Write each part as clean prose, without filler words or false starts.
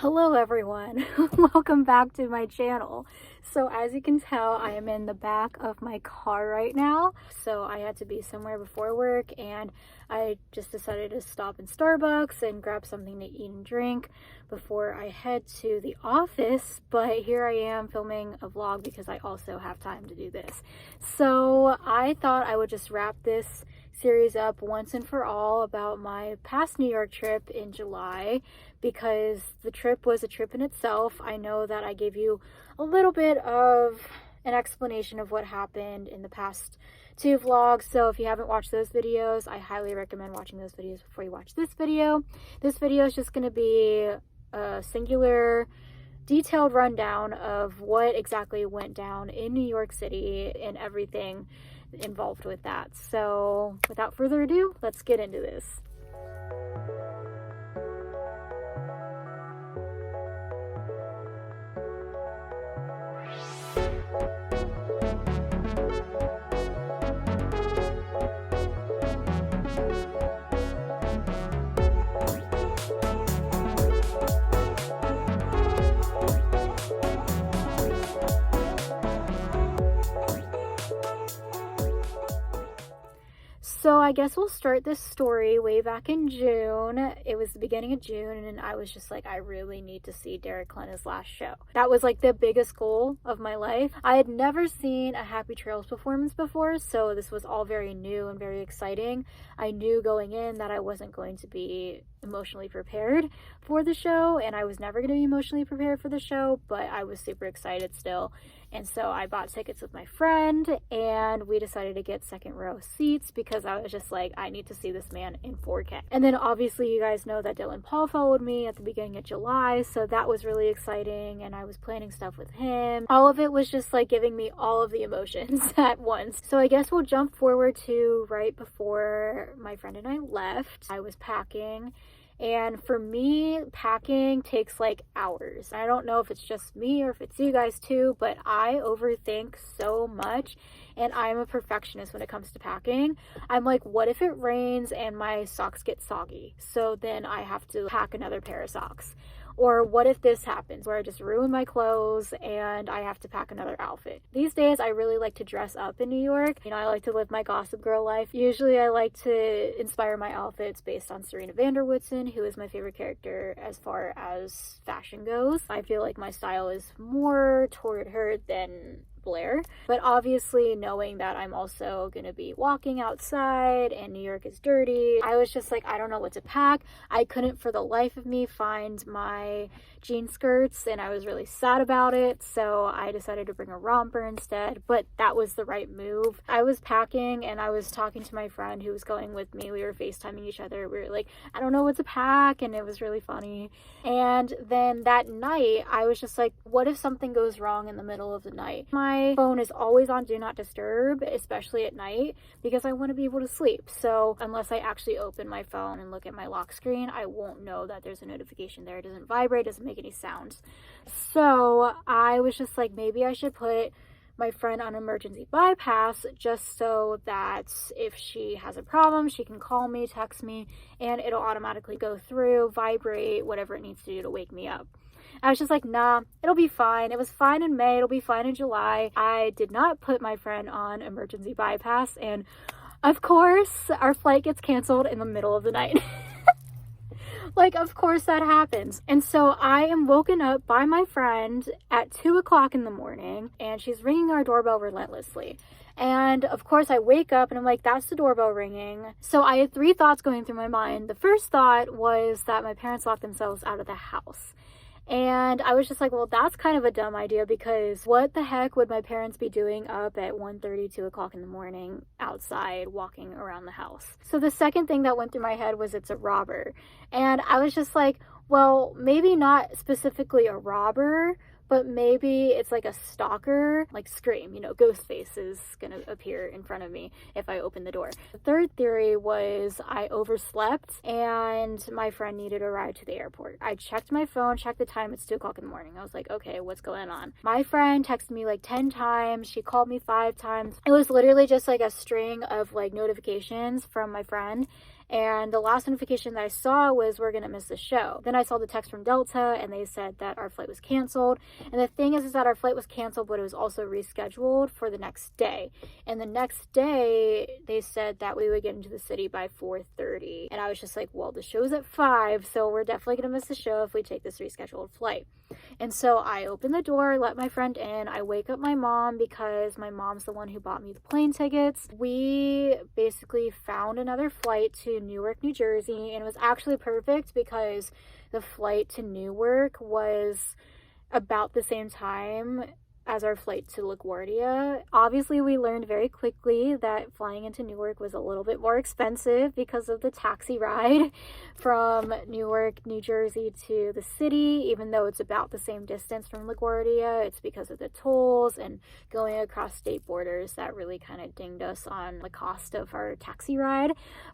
Hello everyone, welcome back to my channel. So as you can tell, I am in the back of my car right now. So I had to be somewhere before work and I just decided to stop in Starbucks and grab something to eat and drink before I head to the office. But here I am filming a vlog because I also have time to do this. So I thought I would just wrap this series up once and for all about my past New York trip in July, because the trip was a trip in itself. I know that I gave you a little bit of an explanation of what happened in the past two vlogs, so if you haven't watched those videos, I highly recommend watching those videos before you watch this video. This video is just going to be a singular detailed rundown of what exactly went down in New York City and everything involved with that. So without further ado, let's get into this. So I guess we'll start this story way back in June. It was the beginning of June and I was just like, I really need to see Derek Klena's last show. That was like the biggest goal of my life. I had never seen a Happy Trails performance before, so this was all very new and very exciting. I knew going in that I wasn't going to be emotionally prepared for the show, and I was never going to be emotionally prepared for the show, but I was super excited still. And so I bought tickets with my friend and we decided to get second row seats because I was just like, I need to see this man in 4K. And then obviously you guys know that Dylan Paul followed me at the beginning of July, so that was really exciting and I was planning stuff with him. All of it was just like giving me all of the emotions at once. So I guess we'll jump forward to right before my friend and I left. I was packing. And for me, packing takes like hours. I don't know if it's just me or if it's you guys too, but I overthink so much and I'm a perfectionist when it comes to packing. I'm like, what if it rains and my socks get soggy? So then I have to pack another pair of socks. Or what if this happens where I just ruin my clothes and I have to pack another outfit? These days, I really like to dress up in New York. You know, I like to live my Gossip Girl life. Usually, I like to inspire my outfits based on Serena van der Woodsen, who is my favorite character as far as fashion goes. I feel like my style is more toward her than Blair, but obviously knowing that I'm also gonna be walking outside and New York is dirty, I was just like, I don't know what to pack. I couldn't for the life of me find my jean skirts and I was really sad about it, so I decided to bring a romper instead, but that was the right move. I was packing and I was talking to my friend who was going with me. We were FaceTiming each other. We were like, I don't know what to pack, and it was really funny. And then that night I was just like, what if something goes wrong in the middle of the night? My phone is always on do not disturb, especially at night, because I want to be able to sleep. So unless I actually open my phone and look at my lock screen, I won't know that there's a notification there. It doesn't vibrate, doesn't make any sounds. So I was just like, maybe I should put my friend on emergency bypass just so that if she has a problem, she can call me, text me, and it'll automatically go through, vibrate, whatever it needs to do to wake me up. I was just like, nah, it'll be fine. It was fine in May, it'll be fine in July. I did not put my friend on emergency bypass, and of course, our flight gets canceled in the middle of the night. Like, of course that happens. And so I am woken up by my friend at 2 o'clock in the morning and she's ringing our doorbell relentlessly. And of course I wake up and I'm like, that's the doorbell ringing. So I had three thoughts going through my mind. The first thought was that my parents locked themselves out of the house. And I was just like, well, that's kind of a dumb idea because what the heck would my parents be doing up at 1:30, 2 o'clock in the morning outside walking around the house? So the second thing that went through my head was it's a robber. And I was just like, well, maybe not specifically a robber, but maybe it's like a stalker, like Scream, you know, Ghostface is gonna appear in front of me if I open the door. The third theory was I overslept and my friend needed a ride to the airport. I checked my phone, checked the time, it's 2 o'clock in the morning. I was like, okay, what's going on? My friend texted me like 10 times, she called me 5 times. It was literally just like a string of like notifications from my friend. And the last notification that I saw was, we're gonna miss the show. Then I saw the text from Delta and they said that our flight was canceled. And the thing is that our flight was canceled, but it was also rescheduled for the next day. And the next day they said that we would get into the city by 4:30. And I was just like, well, the show's at 5, so we're definitely gonna miss the show if we take this rescheduled flight. And so I open the door, let my friend in. I wake up my mom because my mom's the one who bought me the plane tickets. We basically found another flight to Newark, New Jersey, and it was actually perfect because the flight to Newark was about the same time as our flight to LaGuardia. Obviously, we learned very quickly that flying into Newark was a little bit more expensive because of the taxi ride from Newark, New Jersey to the city. Even though it's about the same distance from LaGuardia, it's because of the tolls and going across state borders that really kind of dinged us on the cost of our taxi ride.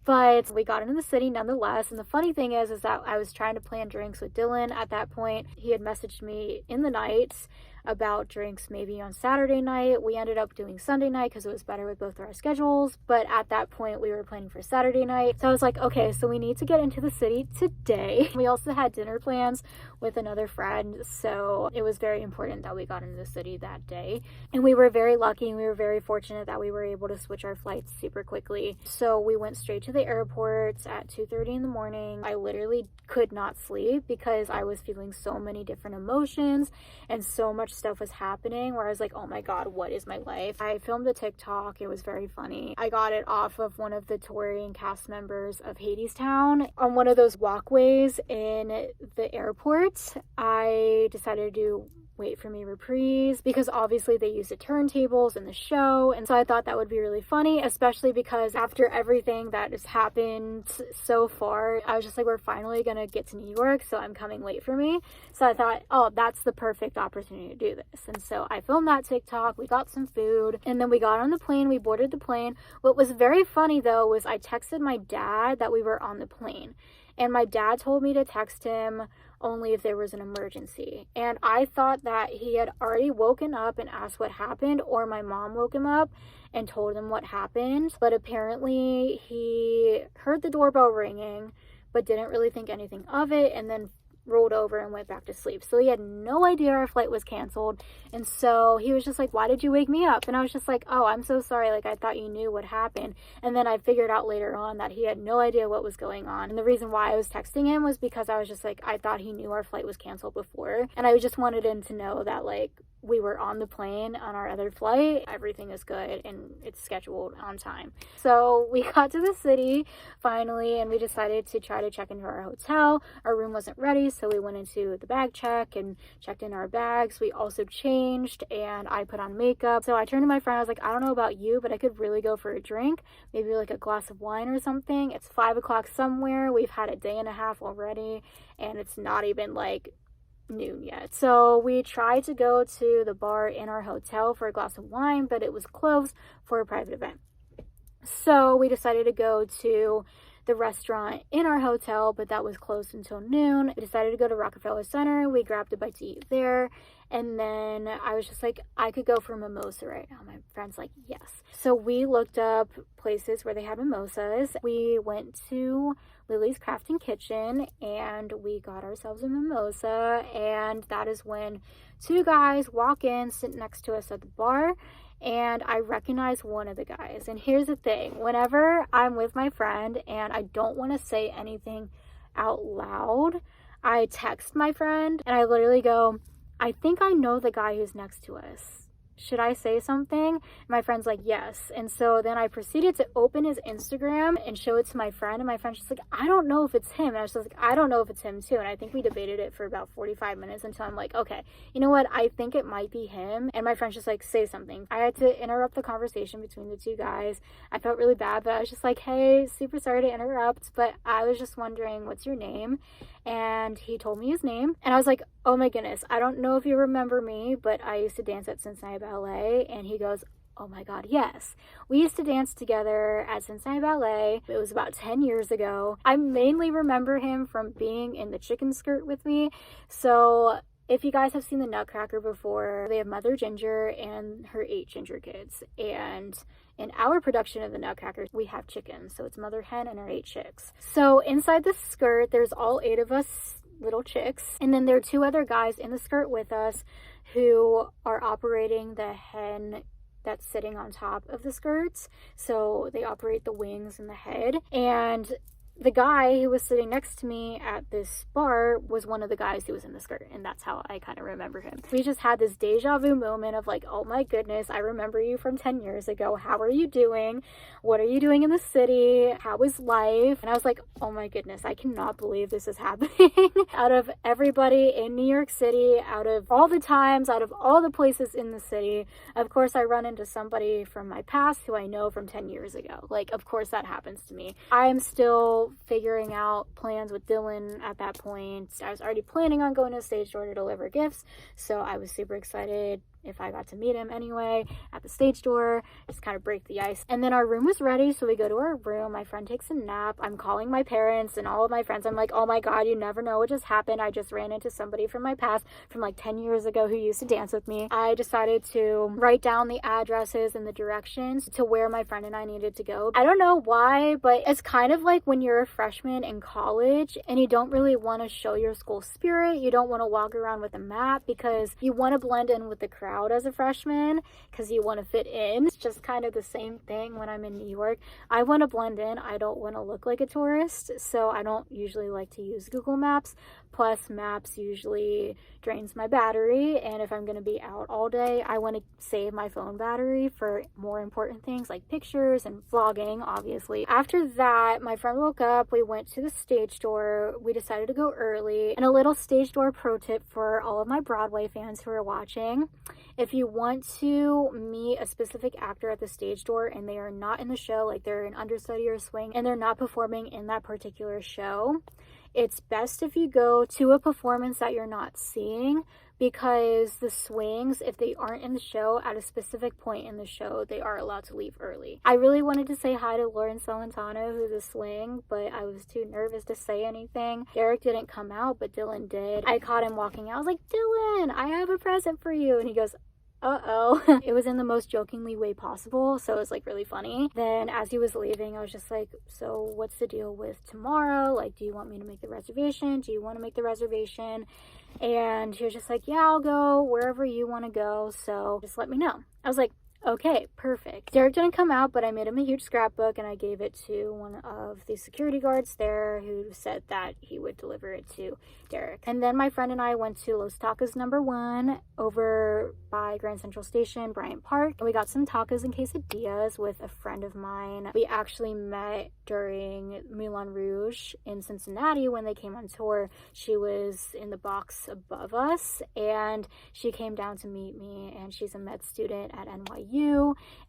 But we got into the city nonetheless. And the funny thing is that I was trying to plan drinks with Dylan at that point. He had messaged me in the night about drinks maybe on Saturday night. We ended up doing Sunday night because it was better with both of our schedules, but at that point we were planning for Saturday night. So I was like, okay, so we need to get into the city today. We also had dinner plans with another friend, so it was very important that we got into the city that day. And we were very lucky and we were very fortunate that we were able to switch our flights super quickly. So we went straight to the airport at 2:30 in the morning. I literally could not sleep because I was feeling so many different emotions and so much stuff was happening where I was like, oh my god, what is my life? I filmed a TikTok. It was very funny. I got it off of one of the touring cast members of Hadestown. On one of those walkways in the airport, I decided to do Wait For Me reprise because obviously they use the turntables in the show, and so I thought that would be really funny, especially because after everything that has happened so far, I was just like, we're finally gonna get to New York, so I'm coming Wait For Me. So I thought, oh, that's the perfect opportunity to do this. And so I filmed that TikTok, we got some food, and then we got on the plane, we boarded the plane. What was very funny though was I texted my dad that we were on the plane, and my dad told me to text him only if there was an emergency. And I thought that he had already woken up and asked what happened, or my mom woke him up and told him what happened. But apparently he heard the doorbell ringing but didn't really think anything of it, and then rolled over and went back to sleep. So he had no idea our flight was canceled. And so he was just like, why did you wake me up? And I was just like, oh, I'm so sorry. Like, I thought you knew what happened. And then I figured out later on that he had no idea what was going on. And the reason why I was texting him was because I was just like, I thought he knew our flight was canceled before. And I just wanted him to know that, like, we were on the plane on our other flight. Everything is good and it's scheduled on time. So we got to the city finally, and we decided to try to check into our hotel. Our room wasn't ready, so we went into the bag check and checked in our bags. We also changed and I put on makeup. So I turned to my friend, I was like, I don't know about you, but I could really go for a drink, maybe like a glass of wine or something. It's 5 o'clock somewhere. We've had a day and a half already and it's not even like noon yet. So we tried to go to the bar in our hotel for a glass of wine, but it was closed for a private event. So we decided to go to the restaurant in our hotel, but that was closed until noon. We decided to go to Rockefeller Center. We grabbed a bite to eat there. And then I was just like, I could go for mimosa right now. My friend's like, yes. So we looked up places where they had mimosas. We went to Lily's Craft and Kitchen and we got ourselves a mimosa. And that is when 2 guys walk in, sit next to us at the bar, and I recognize one of the guys. And here's the thing, whenever I'm with my friend and I don't want to say anything out loud, I text my friend and I literally go, I think I know the guy who's next to us. Should I say something? My friend's like, yes. And so then I proceeded to open his Instagram and show it to my friend. And my friend's just like, I don't know if it's him. And I was just like, I don't know if it's him too. And I think we debated it for about 45 minutes until I'm like, okay, you know what? I think it might be him. And my friend's just like, say something. I had to interrupt the conversation between the 2 guys. I felt really bad, but I was just like, hey, super sorry to interrupt, but I was just wondering, what's your name? And he told me his name. And I was like, oh my goodness, I don't know if you remember me, but I used to dance at Cincinnati Ballet. And he goes, oh my god, yes. We used to dance together at Cincinnati Ballet. It was about 10 years ago. I mainly remember him from being in the chicken skirt with me. So if you guys have seen the Nutcracker before, they have Mother Ginger and her 8 ginger kids. And In our production of the Nutcrackers, we have chickens. So it's mother hen and her 8 chicks. So inside the skirt, there's all 8 of us little chicks. And then there are 2 other guys in the skirt with us who are operating the hen that's sitting on top of the skirts. So they operate the wings and the head. And the guy who was sitting next to me at this bar was one of the guys who was in the skirt, and that's how I kind of remember him. We just had this deja vu moment of like, oh my goodness, I remember you from 10 years ago. How are you doing? What are you doing in the city? How is life? And I was like, oh my goodness, I cannot believe this is happening. Out of everybody in New York City, out of all the times, out of all the places in the city, of course I run into somebody from my past who I know from 10 years ago. Like, of course that happens to me. I am still figuring out plans with Dylan at that point. I was already planning on going to the stage door to deliver gifts, so I was super excited if I got to meet him anyway at the stage door, just kind of break the ice. And then our room was ready, so we go to our room. My friend takes a nap. I'm calling my parents and all of my friends. I'm like, oh my god, you never know what just happened. I just ran into somebody from my past from like 10 years ago who used to dance with me. I decided to write down the addresses and the directions to where my friend and I needed to go. I don't know why, but it's kind of like when you're a freshman in college and you don't really want to show your school spirit. You don't want to walk around with a map because you want to blend in with the crowd as a freshman because you want to fit in. It's just kind of the same thing when I'm in New York. I want to blend in. I don't want to look like a tourist, so I don't usually like to use Google Maps. Plus, maps usually drains my battery, and if I'm going to be out all day, I want to save my phone battery for more important things like pictures and vlogging, obviously. After that, my friend woke up, we went to the stage door, we decided to go early, and a little stage door pro tip for all of my Broadway fans who are watching. If you want to meet a specific actor at the stage door and they are not in the show, like they're an understudy or swing, and they're not performing in that particular show, it's best if you go to a performance that you're not seeing, because the swings, if they aren't in the show at a specific point in the show, they are allowed to leave early. I really wanted to say hi to Lauren Celentano, who's a swing, but I was too nervous to say anything. Derek didn't come out, but Dylan did. I caught him walking out. I was like, Dylan, I have a present for you. And he goes, uh-oh. It was in the most jokingly way possible, so it was like really funny. Then as he was leaving, I was just like, so what's the deal with tomorrow? Like, do you want me to make the reservation? Do you want to make the reservation? And he was just like, yeah, I'll go wherever you want to go, so just let me know. I was like, okay, perfect. Derek didn't come out, but I made him a huge scrapbook and I gave it to one of the security guards there who said that he would deliver it to Derek. And then my friend and I went to Los Tacos #1 over by Grand Central Station, Bryant Park. And we got some tacos and quesadillas with a friend of mine. We actually met during Moulin Rouge in Cincinnati when they came on tour. She was in the box above us and she came down to meet me, and she's a med student at NYU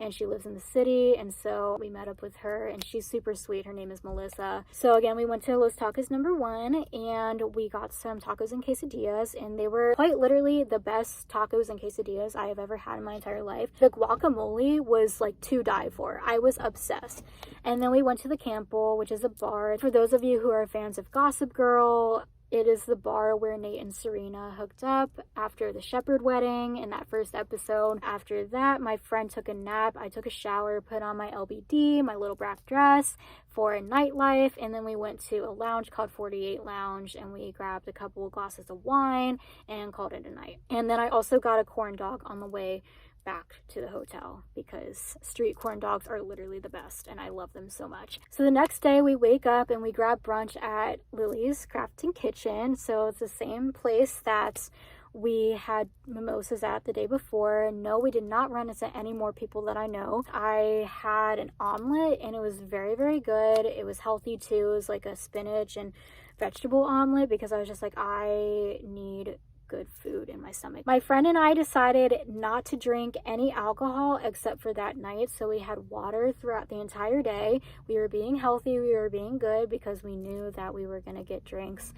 and she lives in the city, and so we met up with her and she's super sweet. Her name is Melissa. So again, we went to Los Tacos #1 and we got some tacos and quesadillas, and they were quite literally the best tacos and quesadillas I have ever had in my entire life. The guacamole was like to die for. I was obsessed. And then we went to the Campo, which is a bar. For those of you who are fans of Gossip Girl, it is the bar where Nate and Serena hooked up after the Shepherd wedding in that first episode. After that, my friend took a nap. I took a shower, put on my LBD, my little black dress for a nightlife, and then we went to a lounge called 48 Lounge, and we grabbed a couple of glasses of wine and called it a night. And then I also got a corn dog on the way back to the hotel because street corn dogs are literally the best and I love them so much. So the next day we wake up and we grab brunch at Lily's Crafting Kitchen. So it's the same place that we had mimosas at the day before. No, we did not run into any more people that I know. I had an omelet and it was very, very good. It was healthy too. It was like a spinach and vegetable omelet because I was just like, I need good food in my stomach. My friend and I decided not to drink any alcohol except for that night, so we had water throughout the entire day. We were being healthy, we were being good because we knew that we were going to get drinks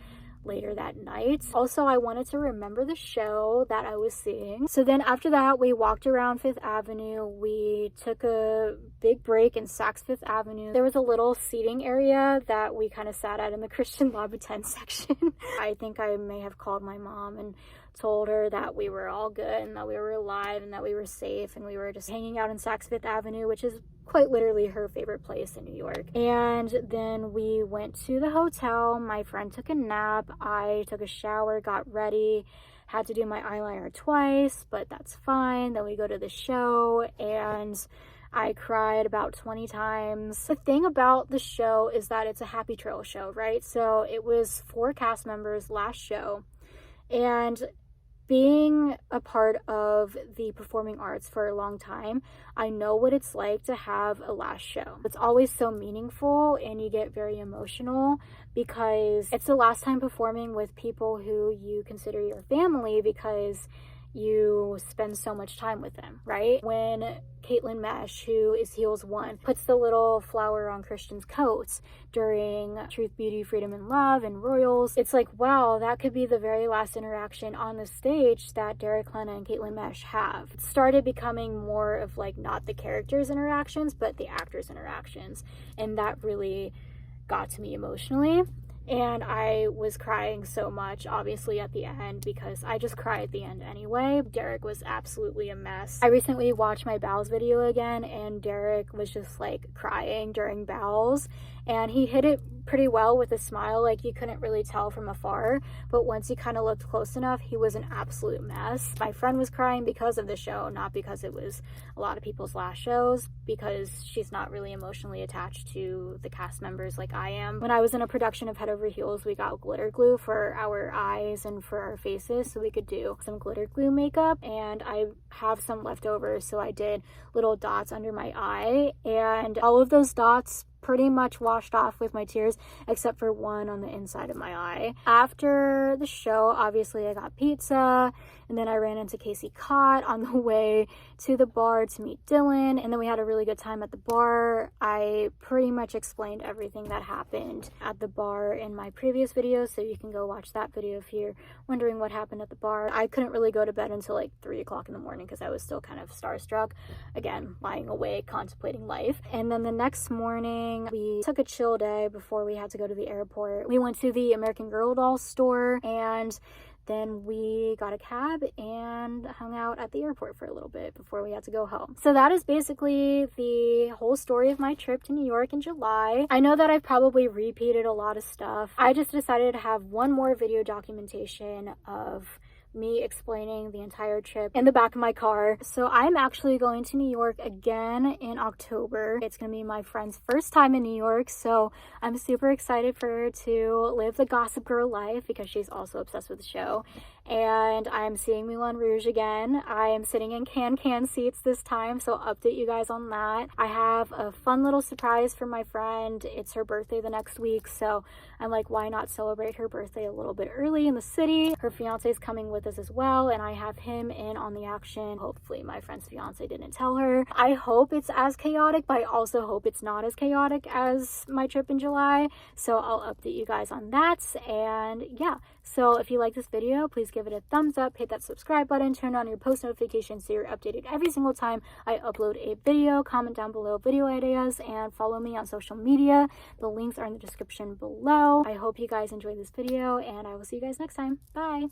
later that night. Also, I wanted to remember the show that I was seeing. So then after that, we walked around Fifth Avenue. We took a big break in Saks Fifth Avenue. There was a little seating area that we kind of sat at in the Christian Louboutin section. I think I may have called my mom and told her that we were all good and that we were alive and that we were safe and we were just hanging out in Saks Fifth Avenue, which is quite literally her favorite place in New York. And then we went to the hotel. My friend took a nap. I took a shower, got ready, had to do my eyeliner twice, but that's fine. Then we go to the show and I cried about 20 times. The thing about the show is that it's a Happy Trail show, right? So it was 4 cast members last show. And being a part of the performing arts for a long time, I know what it's like to have a last show. It's always so meaningful and you get very emotional because it's the last time performing with people who you consider your family because you spend so much time with them, right? When Caitlin Mesh, who is Heels 1, puts the little flower on Christian's coat during Truth, Beauty, Freedom, and Love and Royals, it's like, wow, that could be the very last interaction on the stage that Derek Klena and Caitlin Mesh have. It started becoming more of like not the characters' interactions, but the actors' interactions. And that really got to me emotionally. And I was crying so much, obviously, at the end because I just cry at the end anyway. Derek was absolutely a mess. I recently watched my bows video again, and Derek was just like crying during bows, and he hit it pretty well with a smile. Like you couldn't really tell from afar, but once you kind of looked close enough, he was an absolute mess. My friend was crying because of the show, not because it was a lot of people's last shows, because she's not really emotionally attached to the cast members like I am. When I was in a production of Head Over Heels, we got glitter glue for our eyes and for our faces so we could do some glitter glue makeup, and I have some left over, so I did little dots under my eye, and all of those dots pretty much washed off with my tears except for one on the inside of my eye. After the show, obviously I got pizza, and then I ran into Casey Cott on the way to the bar to meet Dylan, and then we had a really good time at the bar. I pretty much explained everything that happened at the bar in my previous video, so you can go watch that video if you're wondering what happened at the bar. I couldn't really go to bed until like 3 o'clock in the morning because I was still kind of starstruck, again lying awake contemplating life. And then the next morning we took a chill day before we had to go to the airport. We went to the American Girl doll store, and then we got a cab and hung out at the airport for a little bit before we had to go home. So that is basically the whole story of my trip to New York in July. I know that I've probably repeated a lot of stuff. I just decided to have one more video documentation of me explaining the entire trip in the back of my car. So I'm actually going to New York again in October. It's gonna be my friend's first time in New York, so I'm super excited for her to live the Gossip Girl life because she's also obsessed with the show. And I'm seeing Moulin Rouge again. I am sitting in can seats this time, so I'll update you guys on that. I have a fun little surprise for my friend. It's her birthday the next week, so I'm like, why not celebrate her birthday a little bit early in the city? Her fiance is coming with us as well, and I have him in on the action. Hopefully my friend's fiance didn't tell her. I hope it's as chaotic, but I also hope it's not as chaotic as my trip in July, so I'll update you guys on that. And yeah, so if you like this video, please give it a thumbs up, hit that subscribe button, turn on your post notifications so you're updated every single time I upload a video. Comment down below video ideas and follow me on social media. The links are in the description below. I hope you guys enjoyed this video, and I will see you guys next time. Bye!